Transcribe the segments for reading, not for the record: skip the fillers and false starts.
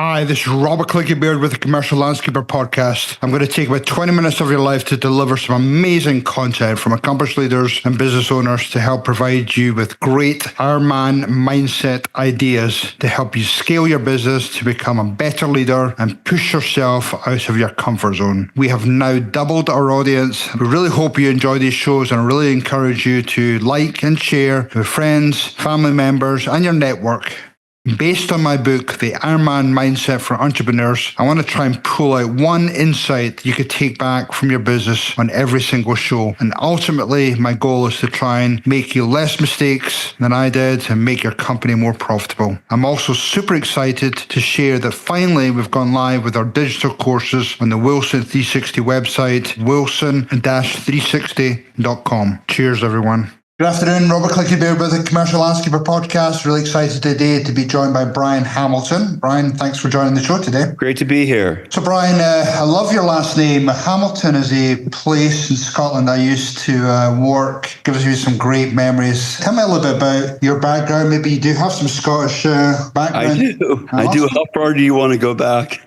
Hi, this is Robert Clickybeard with the Commercial Landscaper Podcast. I'm going to take about 20 minutes of your life to deliver some amazing content from accomplished leaders and business owners to help provide you with great Ironman mindset ideas to help you scale your business to become a better leader and push yourself out of your comfort zone. We have now doubled our audience. We really hope you enjoy these shows and really encourage you to like and share with friends, family members, and your network. Based on my book, The Ironman Mindset for Entrepreneurs, I want to try and pull out one insight you could take back from your business on every single show. And ultimately, my goal is to try and make you less mistakes than I did and make your company more profitable. I'm also super excited to share that finally we've gone live with our digital courses on the Wilson 360 website, wilson-360.com. Cheers, everyone. Good afternoon, Robert Clickybeard with the Commercial Landscaper Podcast. Really excited today to be joined by Brian Hamilton. Brian, thanks for joining the show today. Great to be here. So Brian, I love your last name. Hamilton is a place in Scotland I used to work. Gives you some great memories. Tell me a little bit about your background. Maybe you do have some Scottish background. I do. How far do you want to go back?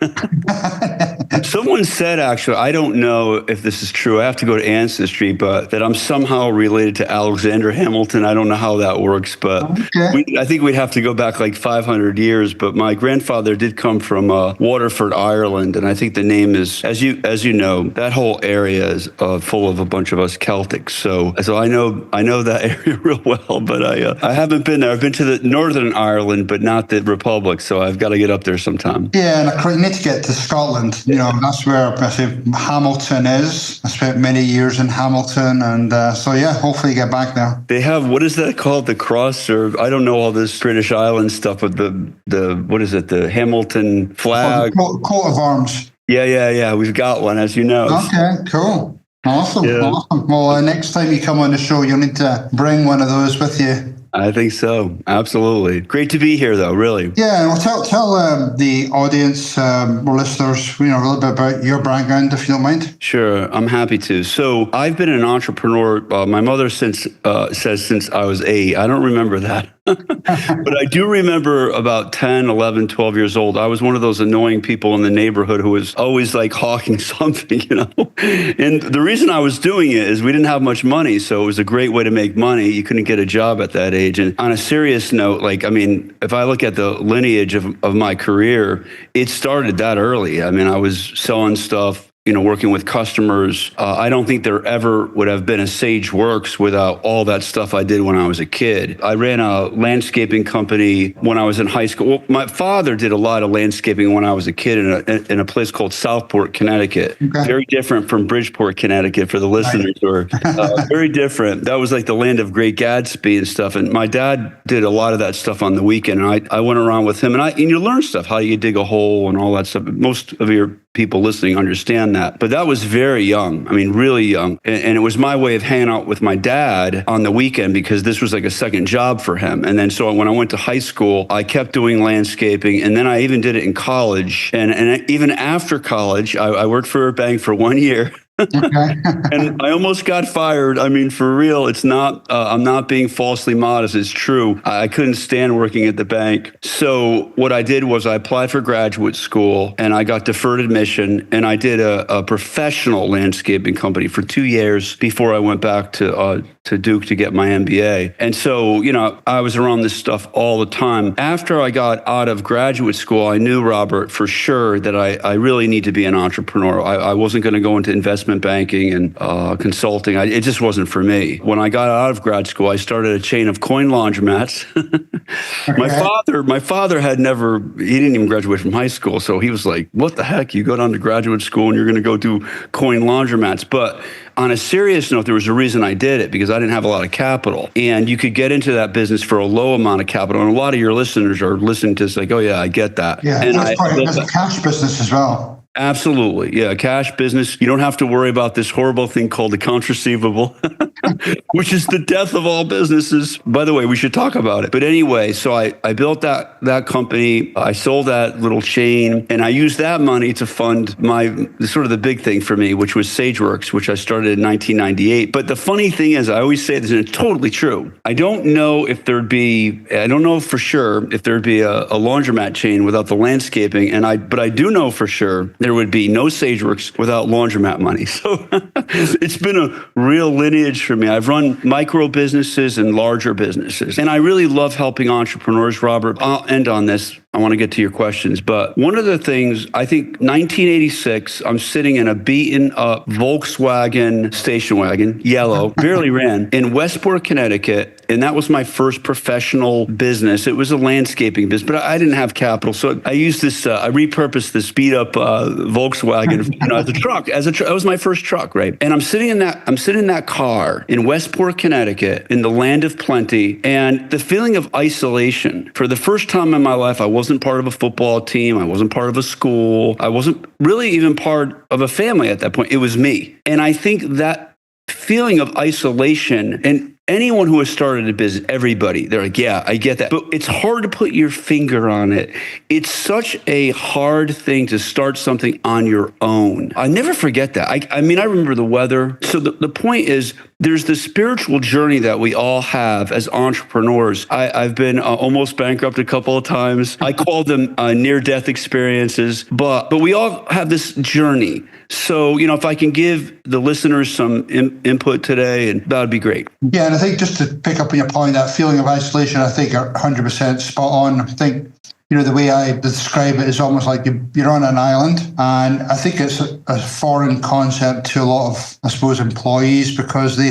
Someone said, actually, I don't know if this is true. I have to go to Ancestry, but that I'm somehow related to Alexander Hamilton. I don't know how that works, but I think we'd have to go back like 500 years. But my grandfather did come from Waterford, Ireland, and I think the name is, as you know, that whole area is full of a bunch of us Celtics. So I know that area real well, but I haven't been there. I've been to the Northern Ireland, but not the Republic. So I've got to get up there sometime. Yeah, and you need to get to Scotland. You know, that's where I say Hamilton is. I spent many years in Hamilton, and hopefully you get back there. They have, what is that called? The cross, or I don't know all this British Island stuff, but the what is it? The Hamilton flag. Coat of arms. Yeah. We've got one, as you know. Okay, cool. Awesome. Well, next time you come on the show, you'll need to bring one of those with you. I think so. Absolutely. Great to be here, though, really. Yeah, well, tell the audience, listeners, a little bit about your background, if you don't mind. Sure, I'm happy to. So I've been an entrepreneur, my mother says since I was 8. I don't remember that. But I do remember about 10, 11, 12 years old. I was one of those annoying people in the neighborhood who was always like hawking something, And the reason I was doing it is we didn't have much money, so it was a great way to make money. You couldn't get a job at that age. And on a serious note, if I look at the lineage of my career, it started that early. I was selling stuff, working with customers. I don't think there ever would have been a Sageworks without all that stuff I did when I was a kid. I ran a landscaping company when I was in high school. Well, my father did a lot of landscaping when I was a kid in a place called Southport, Connecticut. Okay. Very different from Bridgeport, Connecticut, for the listeners. Or very different. That was like the land of Great Gatsby and stuff. And my dad did a lot of that stuff on the weekend. And I went around with him, and you learn stuff, how you dig a hole and all that stuff. Most of your people listening understand that. But that was very young. Really young. And it was my way of hanging out with my dad on the weekend because this was like a second job for him. And then so when I went to high school, I kept doing landscaping. And then I even did it in college. And even after college, I worked for a bank for 1 year. Okay. And I almost got fired. For real, it's not, I'm not being falsely modest. It's true. I couldn't stand working at the bank. So what I did was I applied for graduate school and I got deferred admission, and I did a professional landscaping company for 2 years before I went back to Duke to get my MBA. And so, I was around this stuff all the time. After I got out of graduate school, I knew, Robert, for sure that I really need to be an entrepreneur. I wasn't going to go into investment banking and consulting. It just wasn't for me. When I got out of grad school, I started a chain of coin laundromats. Okay. My father he didn't even graduate from high school. So he was like, what the heck? You go down to graduate school and you're going to go do coin laundromats. But on a serious note, there was a reason I did it, because I didn't have a lot of capital. And you could get into that business for a low amount of capital. And a lot of your listeners are listening to this like, oh yeah, I get that. Yeah, and that's a cash business as well. Absolutely. Yeah. Cash business. You don't have to worry about this horrible thing called accounts receivable. which is the death of all businesses. By the way, we should talk about it. But anyway, so I built that company. I sold that little chain, and I used that money to fund my sort of the big thing for me, which was Sageworks, which I started in 1998. But the funny thing is, I always say this, and it's totally true. I don't know for sure if there'd be a laundromat chain without the landscaping, but I do know for sure there would be no Sageworks without laundromat money. So it's been a real lineage for me. I've run micro businesses and larger businesses, and I really love helping entrepreneurs, Robert. I'll end on this. I want to get to your questions, but one of the things, I think 1986, I'm sitting in a beaten up Volkswagen station wagon, yellow, barely ran, in Westport, Connecticut. And that was my first professional business. It was a landscaping business, but I didn't have capital. So I used this, I repurposed this beat up Volkswagen, as a truck, that was my first truck, right? And I'm sitting in that car in Westport, Connecticut, in the land of plenty. And the feeling of isolation, for the first time in my life, I wasn't part of a football team. I wasn't part of a school. I wasn't really even part of a family at that point. It was me. And I think that feeling of isolation, and anyone who has started a business, everybody, they're like, yeah, I get that. But it's hard to put your finger on it. It's such a hard thing to start something on your own. I never forget that. I remember the weather. So the point is, there's the spiritual journey that we all have as entrepreneurs. I've been almost bankrupt a couple of times. I call them near-death experiences, but we all have this journey. So, if I can give the listeners some input today, and that would be great. Yeah, and I think just to pick up on your point, that feeling of isolation, I think you're 100% spot on. I think, the way I describe it is almost like you're on an island. And I think it's a foreign concept to a lot of, I suppose, employees, because they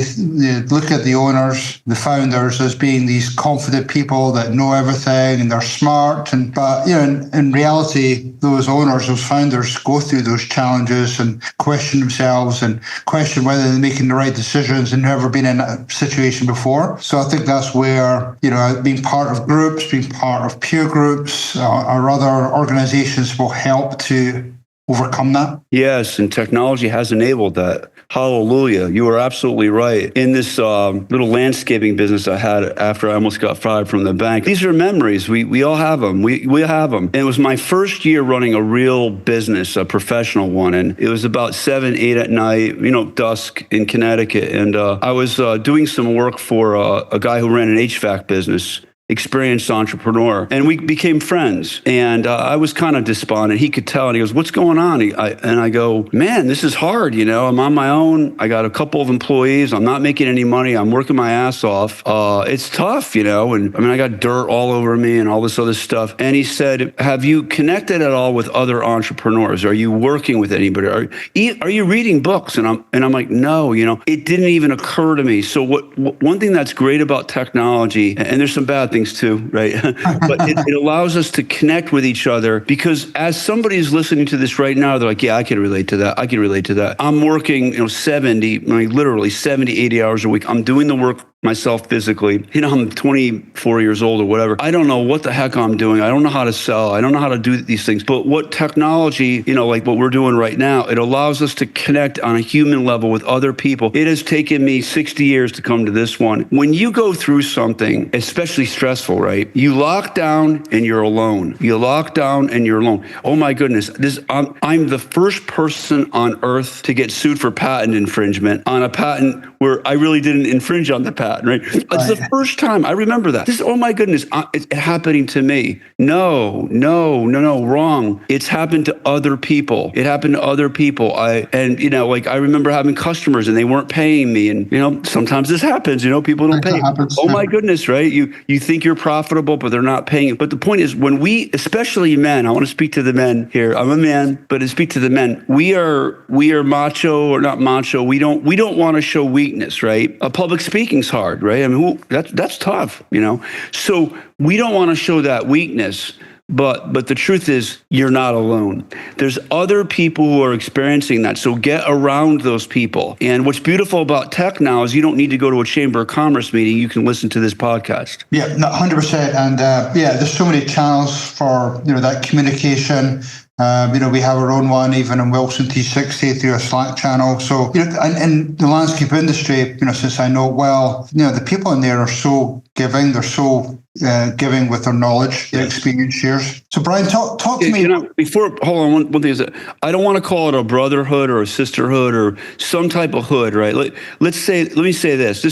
look at the owners, the founders, as being these confident people that know everything and they're smart. But in reality, those owners, those founders go through those challenges and question themselves and question whether they're making the right decisions and never been in that situation before. So I think that's where, being part of groups, being part of peer groups, or other organizations will help to overcome that. Yes, and technology has enabled that. Hallelujah. You are absolutely right. In this little landscaping business I had after I almost got fired from the bank, these are memories. We all have them. We have them. And it was my first year running a real business, a professional one. And it was about 7, 8 at night, dusk in Connecticut. And I was doing some work for a guy who ran an HVAC business, experienced entrepreneur, and we became friends. And I was kind of despondent. He could tell, and he goes, "What's going on?" And I go, "Man, this is hard. I'm on my own. I got a couple of employees. I'm not making any money. I'm working my ass off. It's tough, And I got dirt all over me and all this other stuff." And he said, "Have you connected at all with other entrepreneurs? Are you working with anybody? Are you reading books?" And I'm like, "No, it didn't even occur to me." So one thing that's great about technology, and there's some bad things too, right? But it allows us to connect with each other, because as somebody's listening to this right now, they're like, "Yeah, I can relate to that. I can relate to that." I'm working, literally 70, 80 hours a week. I'm doing the work myself physically. I'm 24 years old or whatever. I don't know what the heck I'm doing. I don't know how to sell. I don't know how to do these things. But what technology, like what we're doing right now, it allows us to connect on a human level with other people. It has taken me 60 years to come to this one. When you go through something, especially stressful, right? You lock down and you're alone. You lock down and you're alone. Oh my goodness. I'm the first person on earth to get sued for patent infringement on a patent where I really didn't infringe on the patent. Right? It's the first time. I remember that. Oh my goodness, it's happening to me. No, wrong. It's happened to other people. It happened to other people. I remember having customers and they weren't paying me. And, sometimes this happens, people don't pay. Oh my goodness, right? You think you're profitable, but they're not paying. But the point is, when we, especially men, I want to speak to the men here. I'm a man, but to speak to the men, we are macho or not macho. We don't want to show weakness, right? Public speaking's hard. Right? That's tough, So we don't want to show that weakness, but the truth is, you're not alone. There's other people who are experiencing that. So get around those people. And what's beautiful about tech now is you don't need to go to a Chamber of Commerce meeting. You can listen to this podcast. Yeah, 100%. And there's so many channels for that communication. We have our own one even in Wilson T60 through a Slack channel. So, in the landscape industry, since I know it well, the people in there are so giving. They're so giving with their knowledge, their experience shares. So, Brian, talk to me. Hold on, one thing is that I don't want to call it a brotherhood or a sisterhood or some type of hood, right? Let me say this.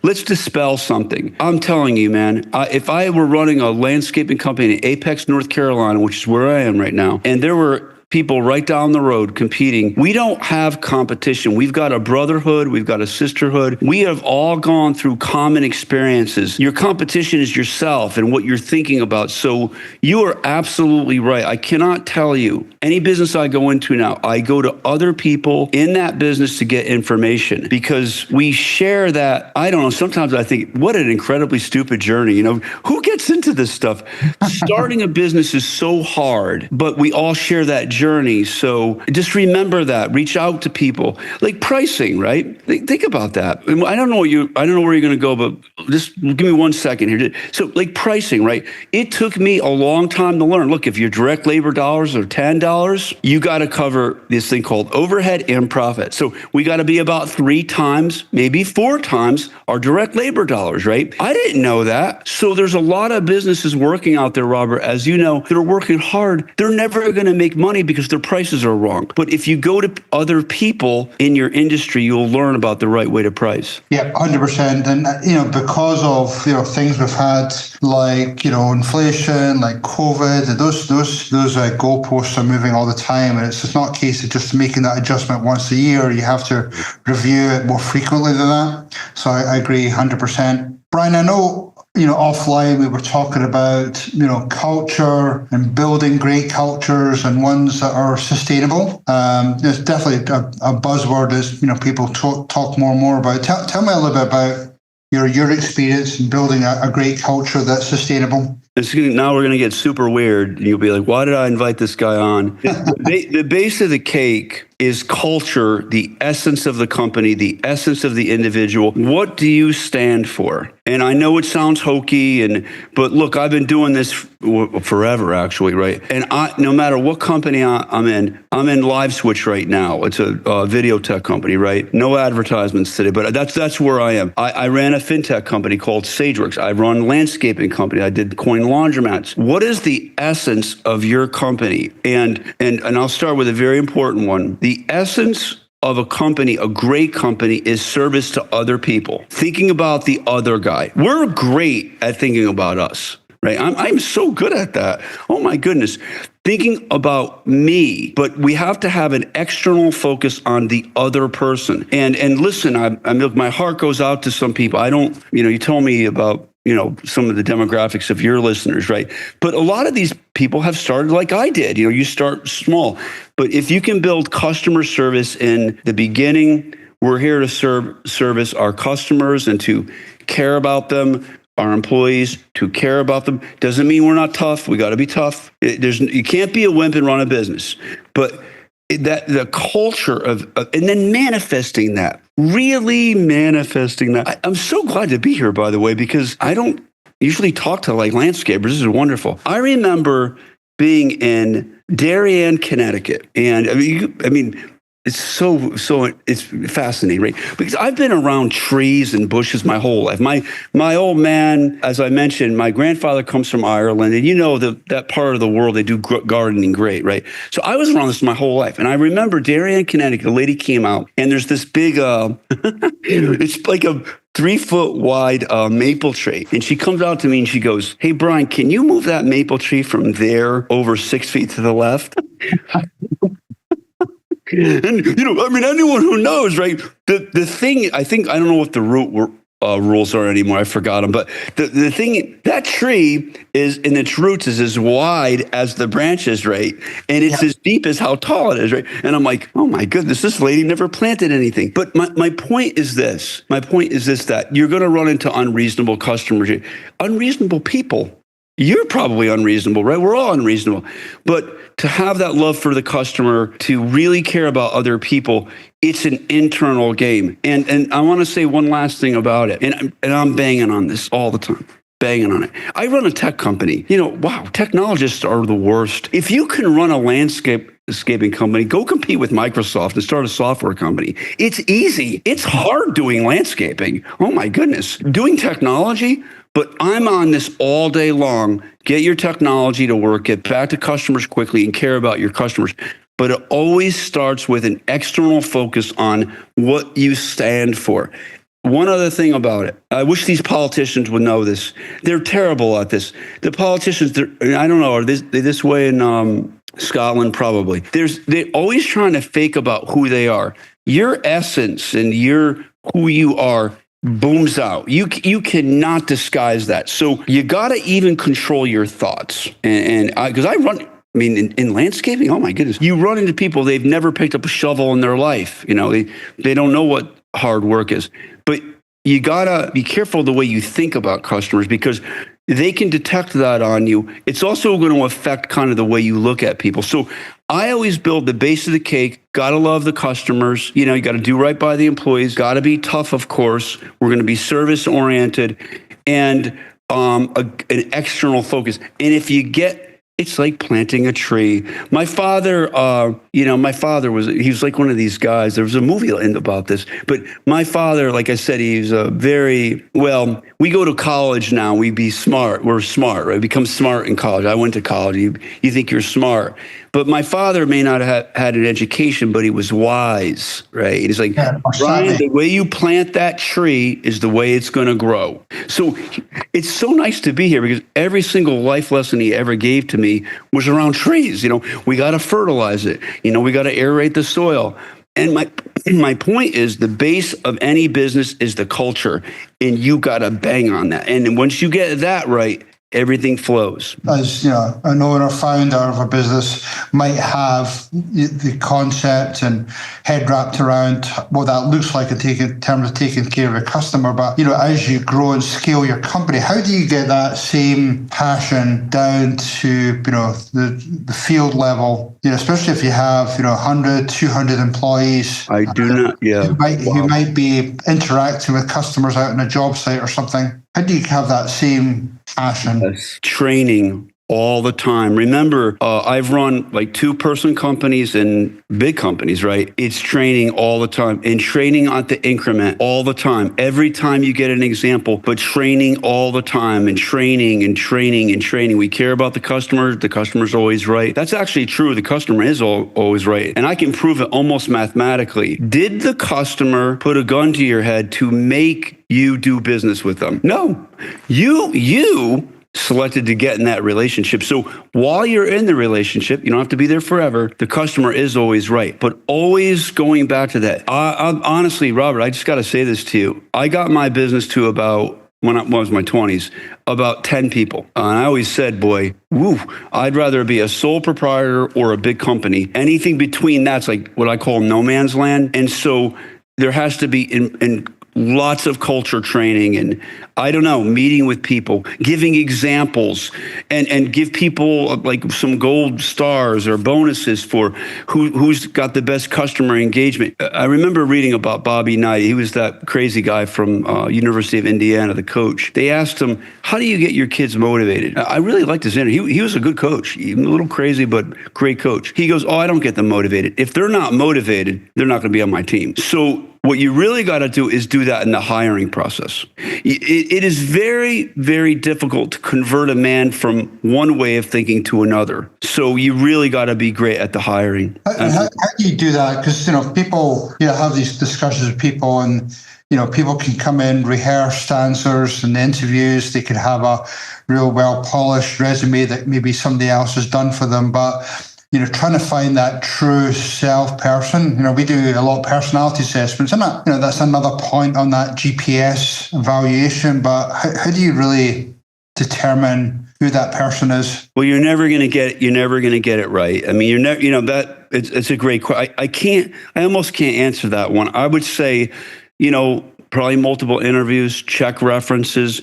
Let's dispel something. I'm telling you, man, if I were running a landscaping company in Apex, North Carolina, which is where I am right now, and there were people right down the road competing, we don't have competition. We've got a brotherhood. We've got a sisterhood. We have all gone through common experiences. Your competition is yourself and what you're thinking about. So you are absolutely right. I cannot tell you, any business I go into now, I go to other people in that business to get information because we share that. I don't know. Sometimes I think, what an incredibly stupid journey. Who gets into this stuff? Starting a business is so hard, but we all share that journey. So just remember that. Reach out to people. Like pricing, right? Think about that. I don't know where you're going to go, but just give me 1 second here. So like pricing, right? It took me a long time to learn. Look, if your direct labor dollars are $10, you got to cover this thing called overhead and profit. So we got to be about 3 times, maybe 4 times our direct labor dollars, right? I didn't know that. So there's a lot of businesses working out there, Robert, as you know, that are working hard. They're never going to make money because their prices are wrong. But if you go to other people in your industry, you'll learn about the right way to price. Yeah, 100%. And, because of, things we've had like, inflation, like COVID, those goalposts are moving all the time. And it's just not a case of just making that adjustment once a year. You have to review it more frequently than that. So I agree 100%. Brian, I know, offline we were talking about, culture and building great cultures and ones that are sustainable. There's definitely a buzzword as, people talk more and more about. Tell me a little bit about your experience in building a great culture that's sustainable. Now we're going to get super weird. You'll be like, why did I invite this guy on? The base of the cake is culture, the essence of the company, the essence of the individual. What do you stand for? And I know it sounds hokey, but look, I've been doing this forever, actually, right? And no matter what company I'm in LiveSwitch right now. It's a video tech company, right? No advertisements today, but that's where I am. I ran a fintech company called Sageworks. I run a landscaping company. I did coin laundromats. What is the essence of your company? And I'll start with a very important one. The essence of a company, a great company, is service to other people. Thinking about the other guy. We're great at thinking about us, right? I'm so good at that. Oh my goodness. Thinking about me, but we have to have an external focus on the other person. And listen, my heart goes out to some people. I don't, you told me about some of the demographics of your listeners, right? But a lot of these people have started like I did. You start small. But if you can build customer service in the beginning, we're here to service our customers and to care about them, our employees, to care about them. Doesn't mean we're not tough. We got to be tough. You can't be a wimp and run a business. But that the culture of and then manifesting that, really manifesting that. I'm so glad to be here, by the way, because I don't usually talk to like landscapers. This is wonderful. I remember being in Darien, Connecticut, and I mean, it's so it's fascinating, right? Because I've been around trees and bushes my whole life. My old man, as I mentioned, my grandfather comes from Ireland, and that part of the world, they do gardening great, right? So I was around this my whole life, and I remember Darien, Connecticut. A lady came out, and there's this big, it's like a 3-foot wide maple tree, and she comes out to me and she goes, "Hey, Brian, can you move that maple tree from there over 6 feet to the left?" And anyone who knows, right? The thing, I don't know what the root rules are anymore. I forgot them. But the thing, that tree is, in its roots, is as wide as the branches, right? And it's as deep as how tall it is, right? And I'm like, oh my goodness, this lady never planted anything. But my point is this. That you're going to run into unreasonable customers, unreasonable people. You're probably unreasonable, right? We're all unreasonable. But to have that love for the customer, to really care about other people, it's an internal game. And I want to say one last thing about it. And I'm banging on this all the time. banging on it. I run a tech company. Wow, technologists are the worst. If you can run a landscaping company, go compete with Microsoft and start a software company. It's easy. It's hard doing landscaping. Oh my goodness. Doing technology, but I'm on this all day long. Get your technology to work, get back to customers quickly, and care about your customers. But it always starts with an external focus on what you stand for. One other thing about it, I wish these politicians would know this. They're terrible at this. The politicians, I don't know, are they this way in Scotland? Probably. They're always trying to fake about who they are. Your essence and who you are booms out. You cannot disguise that. So you got to even control your thoughts. And because I run. I mean, in landscaping, oh my goodness, you run into people, they've never picked up a shovel in their life. They don't know what hard work is. But you gotta be careful the way you think about customers, because they can detect that on you. It's also going to affect kind of the way you look at people. So I always build the base of the cake. Got to love the customers. You got to do right by the employees. Got to be tough, of course. We're going to be service oriented and an external focus. And if you get, it's like planting a tree. My father, he was like one of these guys. There was a movie about this, but my father, like I said, he's we go to college now. We're smart, right? Become smart in college. I went to college. You think you're smart. But my father may not have had an education, but he was wise, right? He's like, Brian, the way you plant that tree is the way it's going to grow. So it's so nice to be here, because every single life lesson he ever gave to me was around trees. We got to fertilize it. We got to aerate the soil. And my point is, the base of any business is the culture, and you got to bang on that. And once you get that right, everything flows. As an owner, founder of a business might have the concept and head wrapped around what that looks like in terms of taking care of a customer. But as you grow and scale your company, how do you get that same passion down to the field level? Especially if you have 100, 200 employees. I do not. Yeah. Who might be interacting with customers out on a job site or something. How do you have that same passion? Yes. Training all the time. Remember, I've run like 2-person companies and big companies, right? It's training all the time, and training at the increment all the time. Every time you get an example, but training all the time, and training and training and training. We care about the customer. The customer's always right. That's actually true. The customer is always right. And I can prove it almost mathematically. Did the customer put a gun to your head to make you do business with them? No. You selected to get in that relationship. So while you're in the relationship, you don't have to be there forever. The customer is always right. But always going back to that. Honestly, Robert, I just got to say this to you. I got my business to about, when I was in my 20s, about 10 people. And I always said, I'd rather be a sole proprietor or a big company. Anything between that's like what I call no man's land. And so there has to be in lots of culture training and, I don't know, meeting with people, giving examples, and give people like some gold stars or bonuses for who's got the best customer engagement. I remember reading about Bobby Knight. He was that crazy guy from University of Indiana, the coach. They asked him, how do you get your kids motivated? I really liked his interview. He was a good coach, a little crazy, but great coach. He goes, I don't get them motivated. If they're not motivated, they're not going to be on my team. So what you really got to do is do that in the hiring process. It is very, very difficult to convert a man from one way of thinking to another. So you really got to be great at the hiring. How do you do that? Because people have these discussions with people, and people can come in, rehearsed answers and interviews. They could have a real well-polished resume that maybe somebody else has done for them, but trying to find that true self person. We do a lot of personality assessments, and that's another point on that GPS evaluation. But how do you really determine who that person is? Well, you're never going to get it right. I mean, you're never, it's a great question. I almost can't answer that one. I would say, probably multiple interviews, check references.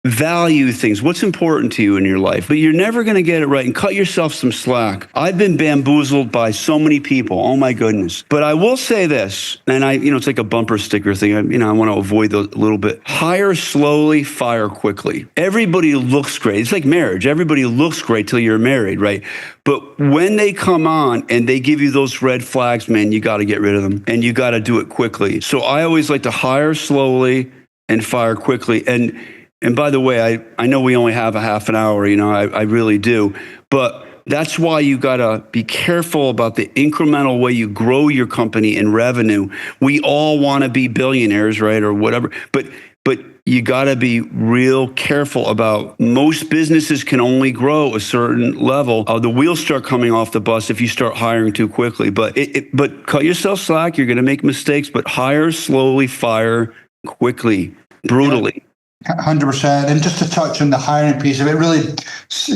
value things. What's important to you in your life? But you're never going to get it right, and cut yourself some slack. I've been bamboozled by so many people. Oh my goodness. But I will say this, and it's like a bumper sticker thing. I want to avoid those a little bit. Hire slowly, fire quickly. Everybody looks great. It's like marriage. Everybody looks great till you're married, right? But when they come on and they give you those red flags, man, you got to get rid of them, and you got to do it quickly. So I always like to hire slowly and fire quickly. And by the way, I know we only have a half an hour, I really do. But that's why you got to be careful about the incremental way you grow your company in revenue. We all want to be billionaires, right? Or whatever. But you got to be real careful about, most businesses can only grow a certain level. The wheels start coming off the bus if you start hiring too quickly. But cut yourself slack. You're going to make mistakes, but hire slowly, fire quickly, brutally. 100%. And just to touch on the hiring piece of it, really,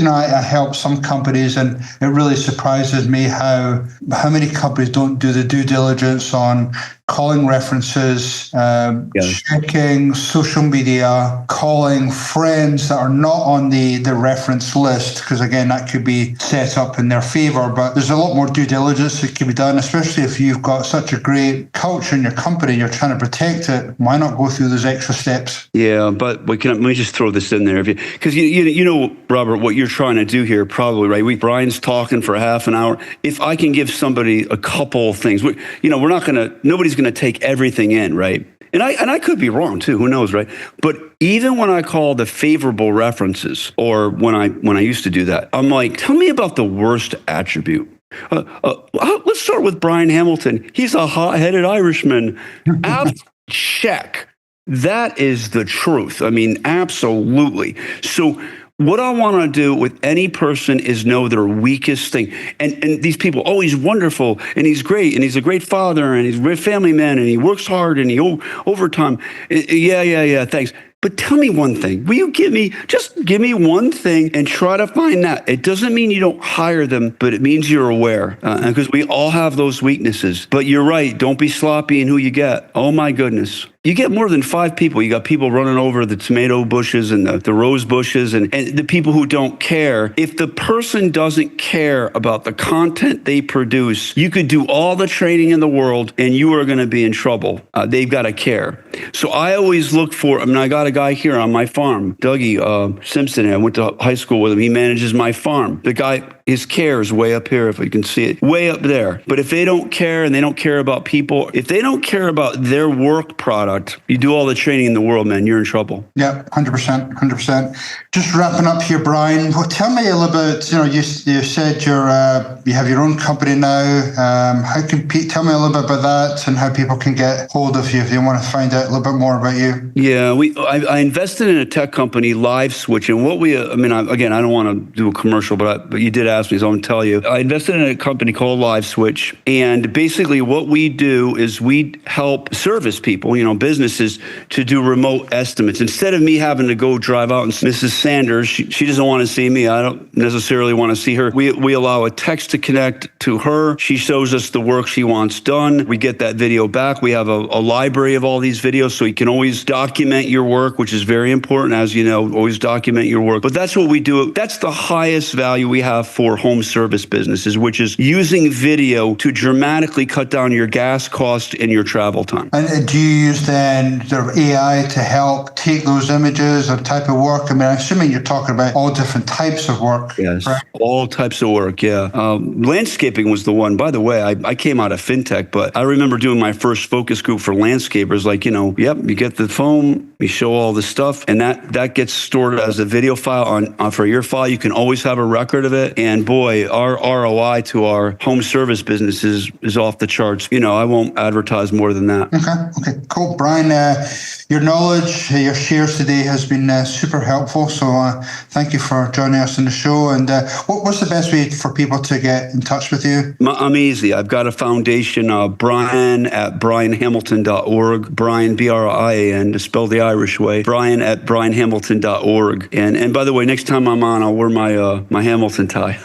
I help some companies, and it really surprises me how many companies don't do the due diligence on calling references, checking social media, calling friends that are not on the reference list, because again, that could be set up in their favor. But there's a lot more due diligence that can be done, especially if you've got such a great culture in your company, you're trying to protect it. Why not go through those extra steps? Yeah, but let me just throw this in there, because you know, Robert, what you're trying to do here, probably, right? Brian's talking for half an hour. If I can give somebody a couple of things, nobody's going to take everything in, right? And I could be wrong too. Who knows, right? But even when I call the favorable references, or when I used to do that, I'm like, tell me about the worst attribute. Let's start with Brian Hamilton. He's a hot-headed Irishman. Check. That is the truth. I mean, absolutely. So what I want to do with any person is know their weakest thing. And these people, oh, he's wonderful, and he's great, and he's a great father, and he's a great family man, and he works hard, and he overtime. Yeah, thanks. But tell me one thing. Will you give me one thing and try to find that? It doesn't mean you don't hire them, but it means you're aware, because we all have those weaknesses. But you're right. Don't be sloppy in who you get. Oh, my goodness. You get more than 5 people. You got people running over the tomato bushes and the rose bushes and the people who don't care. If the person doesn't care about the content they produce, you could do all the training in the world and you are going to be in trouble. They've got to care. So I always look for, I got a guy here on my farm, Dougie Simpson. I went to high school with him. He manages my farm. The guy, his care is way up here, if you can see it, way up there. But if they don't care and they don't care about people, if they don't care about their work product, you do all the training in the world, man, you're in trouble. Yeah, 100%. Just wrapping up here, Brian, well, tell me a little bit, you said you have your own company now. Tell me a little bit about that and how people can get hold of you if they want to find out a little bit more about you. Yeah, I invested in a tech company, LiveSwitch, and what I don't want to do a commercial, but you did ask me, so I'm going to tell you. I invested in a company called LiveSwitch, and basically what we do is we help service people, businesses, to do remote estimates. Instead of me having to go drive out, and Mrs. Sanders, she doesn't want to see me. I don't necessarily want to see her. We allow a text to connect to her. She shows us the work she wants done. We get that video back. We have a library of all these videos, so you can always document your work, which is very important. As you know, always document your work. But that's what we do. That's the highest value we have for home service businesses, which is using video to dramatically cut down your gas cost and your travel time. And do you use then sort of AI to help take those images or type of work? I'm assuming you're talking about all different types of work. Yes, right? All types of work, yeah. Landscaping was the one. By the way, I came out of fintech, but I remember doing my first focus group for landscapers, you get the phone, you show all the stuff, and that gets stored as a video file for your file. You can always have a record of it. And boy, our ROI to our home service business is off the charts. I won't advertise more than that. Okay, cool. Brian, your knowledge, your shares today has been super helpful. So thank you for joining us on the show. And what's the best way for people to get in touch with you? I'm easy. I've got a foundation, Brian at brianhamilton.org. Brian, Brian, to spell the Irish way. Brian at brianhamilton.org. And by the way, next time I'm on, I'll wear my Hamilton tie.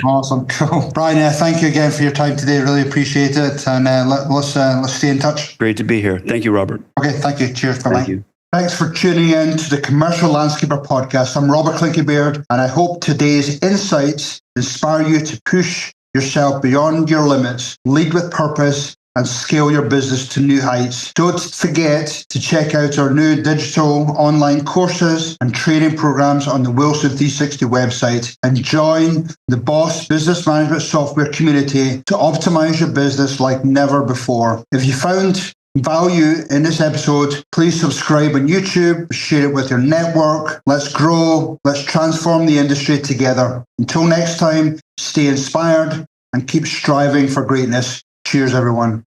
Awesome. Cool. Brian, thank you again for your time today. Really appreciate it. And let's stay in touch. Great to be here. Thank you, Robert. Okay, thank you. Cheers. Bye-bye. Thank you. Thanks for tuning in to the Commercial Landscaper Podcast. I'm Robert Clinky-Beard, and I hope today's insights inspire you to push yourself beyond your limits, lead with purpose, and scale your business to new heights. Don't forget to check out our new digital online courses and training programs on the Wilson 360 website, and join the Boss Business Management Software community to optimize your business like never before. If you found value in this episode, please subscribe on YouTube, share it with your network. Let's grow, let's transform the industry together. Until next time, stay inspired and keep striving for greatness. Cheers, everyone.